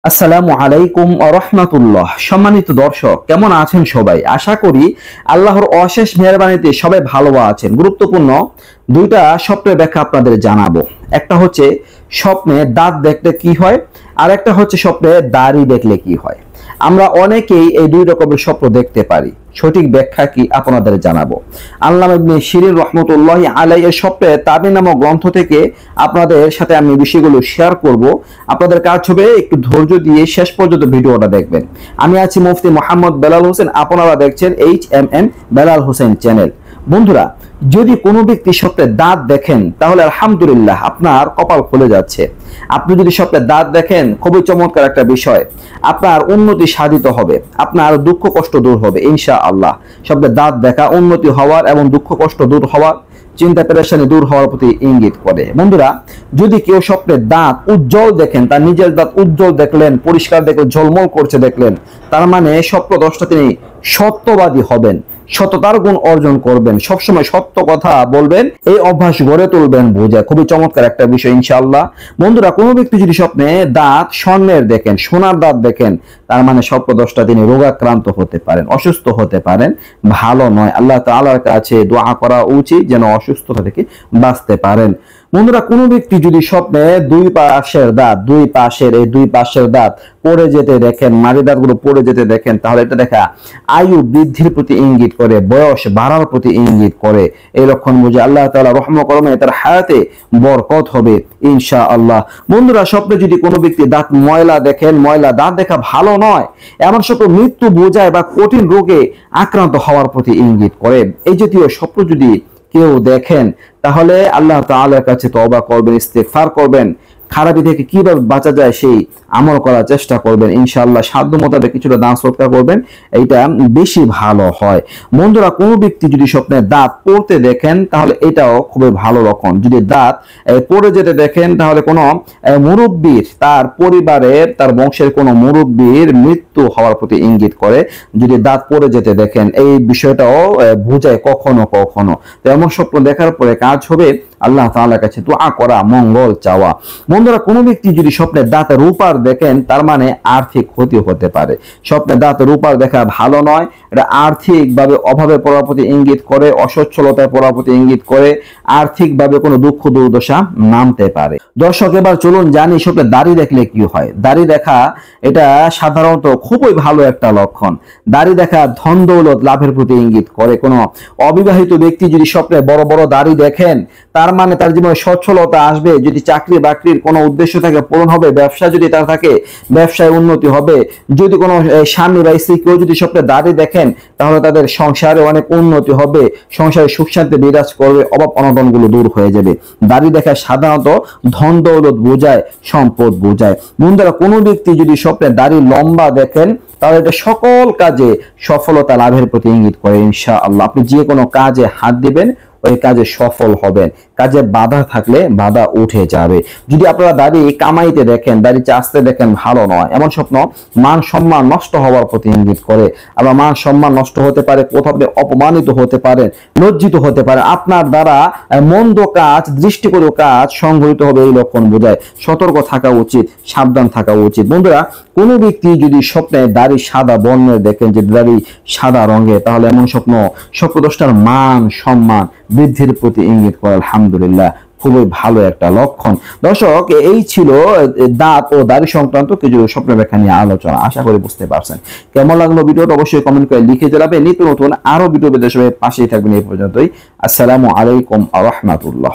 আসসালামু আলাইকুম ওয়া রাহমাতুল্লাহ। সম্মানিত দর্শক, কেমন আছেন সবাই? আশা করি আল্লাহর অশেষ মেহেরবানিতে সবাই ভালো আছেন। গুরুত্বপূর্ণ দুইটা স্বপ্নের ব্যাখ্যা আপনাদের জানাবো। একটা হচ্ছে স্বপ্নে দাঁত দেখলে কি হয়, আর একটা হচ্ছে স্বপ্নে দাড়ি দেখলে কি হয়। আমরা অনেকেই এই দুই রকমের স্বপ্ন দেখতে পারি। সঠিক ব্যাখ্যা কি আপনাদের জানাবো। আল্লামা ইবনে শিরিন রাহমাতুল্লাহি আলাইহি এর স্বপ্নে তাবির নামক গ্রন্থ থেকে আপনাদের সাথে আমি বিষয়গুলো শেয়ার করব। আপনাদের কাজ হবে একটু ধৈর্য দিয়ে শেষ পর্যন্ত ভিডিওটা দেখবেন। আমি আছি মুফতি মোহাম্মদ বেলাল হোসেন, আপনারা দেখছেন HMM বেলাল হোসেন চ্যানেল। বন্ধুরা, যদি কোনো ব্যক্তি স্বপ্নে দাঁত দেখেন তাহলে আলহামদুলিল্লাহ আপনার কপাল খুলে যাচ্ছে। আপনি যদি স্বপ্নে দাঁত দেখেন, খুবই চমৎকার একটা বিষয়। আপনার উন্নতি সাধিত হবে, আপনার দুঃখ কষ্ট দূর হবে ইনশাআল্লাহ। স্বপ্নে দাঁত দেখা উন্নতি হওয়ার এবং দুঃখ কষ্ট দূর হওয়ার, চিন্তা পেরেশানি দূর হওয়ার প্রতি ইঙ্গিত করে। বন্ধুরা, যদি কেউ স্বপ্নে দাঁত উজ্জ্বল দেখেন, তার নিজের দাঁত উজ্জ্বল দেখলেন, পরিষ্কার দেখলেন, ঝলমল করছে দেখলেন, তার মানে স্বপ্নদ্রষ্টা তিনি সত্যবাদী হবেন, সততার গুণ অর্জন করবেন, সবসময় সত্য কথা বলবেন, এই অভ্যাস গড়ে তুলবেন। বোঝা খুবই চমৎকার একটা বিষয় ইনশাআল্লাহ। বন্ধুরা, কোনো ব্যক্তি যদি স্বপ্নে দাঁত স্বর্ণের দেখেন, সোনার দাঁত দেখেন, তার মানে স্বপ্নদ্রষ্টা তিনি রোগাক্রান্ত হতে পারেন, অসুস্থ হতে পারেন, ভালো নয়। আল্লাহ তাআলার কাছে দোয়া করা উচিত যেন অসুস্থতা থেকে বাঁচতে পারেন। বন্ধুরা, কোনো ব্যক্তি যদি স্বপ্নে দুই পাশের দাঁত পড়ে যেতে দেখেন, মারি দাঁতগুলো পড়ে যেতে দেখেন, তাহলে এটা দেখা আয়ু বৃদ্ধির প্রতি ইঙ্গিত করে, বয়স বাড়ার প্রতি ইঙ্গিত করে। এই লক্ষণ বুঝে আল্লাহ তাআলা রহম করমে তার হায়াতে বরকত হবে ইনশাআল্লাহ। বন্ধুরা, স্বপ্নে যদি কোনো ব্যক্তি দাঁত ময়লা দেখেন, ময়লা দাঁত দেখা ভালো নয়, এমন স্বপ্ন মৃত্যু বোঝায় বা কঠিন রোগে আক্রান্ত হওয়ার প্রতি ইঙ্গিত করে। এই জাতীয় স্বপ্ন যদি কেউ দেখেন তাহলে আল্লাহ তাআলার কাছে তওবা করবেন, ইস্তেগফার করবেন, খারাপি থেকে কিভাবে বাঁচা যায় সেই আমল করার চেষ্টা করবেন ইনশাআল্লাহ। সাধ্য মোতাবেক কিছুটা দান সদকা করবেন, এইটা বেশি ভালো হয়। বন্ধুরা, কোনো ব্যক্তি যদি স্বপ্নে দাঁত পড়তে দেখেন তাহলে এটাও খুবই ভালো লক্ষণ। যদি দাঁত পড়ে যেতে দেখেন তাহলে কোনো মুরব্বীর, তার পরিবারের, তার বংশের কোনো মুরব্বীর মৃত্যু হওয়ার প্রতি ইঙ্গিত করে। যদি দাঁত পড়ে যেতে দেখেন, এই বিষয়টাও বোঝায় কখনো কখনো। তো এমন স্বপ্ন দেখার পরে কাজ হবে আল্লাহ তাআলার কাছে দোয়া করা, মঙ্গল চাওয়া। বন্ধুরা, কোনো ব্যক্তি যদি স্বপ্নে দাঁতে রূপার দেখেন, তার মানে আর্থিক ক্ষতি হতে পারে। স্বপ্নে দাঁতে রূপার দেখা ভালো নয়, এটা আর্থিকভাবে অভাবে পড়ার প্রতি ইঙ্গিত করে, অসচ্ছলতায় পড়ার প্রতি ইঙ্গিত করে, আর্থিকভাবে কোনো দুঃখ দুর্দশা নামতে পারে। দর্শক, এবার চলুন জানি স্বপ্নে দাড়ি দেখলে কি হয়। দাড়ি দেখা এটা সাধারণত খুবই ভালো একটা লক্ষণ। দাড়ি দেখা ধন দৌলত লাভের প্রতি ইঙ্গিত করে। কোনো অবিবাহিত ব্যক্তি যদি স্বপ্নে বড় বড় দাড়ি দেখেন, তার মানে তার জীবনে সচ্ছলতা আসবে। যদি চাকরি বাকরির কোনো উদ্দেশ্য থাকে পূরণ হবে, ব্যবসা যদি তার থাকে ব্যবসায় উন্নতি হবে। যদি কোনো স্বামী বা স্ত্রী কেউ যদি স্বপ্নে দাড়ি দেখেন তাহলে তাদের সংসারে অনেক উন্নতি হবে, সংসারে সুখ শান্তি বিরাজ করবে, অভাব অনটন গুলো দূর হয়ে যাবে। দাড়ি দেখা সাধারণত ধন দৌলত বোঝায়, সম্পদ বোঝায়। বন্ধুরা, কোনো ব্যক্তি যদি স্বপ্নে দাড়ি লম্বা দেখেন তাহলে এটা সকল কাজে সফলতা লাভের প্রতি ইঙ্গিত করে ইনশাআল্লাহ। আপনি যে কোনো কাজে হাত দিবেন, ওই কাজে সফল হবেন। কাজে বাধা থাকলে বাধা উঠে যাবে। যদি আপনারা দাড়ি কামাইতে দেখেন, দাড়ি চাচতে দেখেন, ভালো নয়। এমন স্বপ্ন মান সম্মান নষ্ট হওয়ার প্রতি ইঙ্গিত করে। আবার মান সম্মান নষ্ট হতে পারে, কোথাও আপনি অপমানিত হতে পারেন, লজ্জিত হতে পারে, আপনার দ্বারা মন্দ কাজ, দৃষ্টিকটু কাজ সংঘটিত হবে, এই লক্ষণ বোঝায়। সতর্ক থাকা উচিত, সাবধান থাকা উচিত। বন্ধুরা, কোনো ব্যক্তি যদি স্বপ্নে দাড়ি সাদা বর্ণের দেখেন, যে দাড়ি সাদা রঙে, তাহলে এমন স্বপ্নদ্রষ্টার মান সম্মান বৃদ্ধির প্রতি ইঙ্গিত করে। আলহামদুলিল্লাহ, খুবই ভালো একটা লক্ষণ। দর্শক, এই ছিল দাঁত ও দাড়ি সংক্রান্ত কিছু স্বপ্ন ব্যাখ্যা নিয়ে আলোচনা। আশা করি বুঝতে পারছেন। কেমন লাগলো ভিডিওটা অবশ্যই কমেন্ট করে লিখে জানাবেন। নিত্য নতুন আরো ভিডিও পেতে সবাই পাশেই থাকবেন। এই পর্যন্তই। আসসালামু আলাইকুম ওয়া রাহমাতুল্লাহ।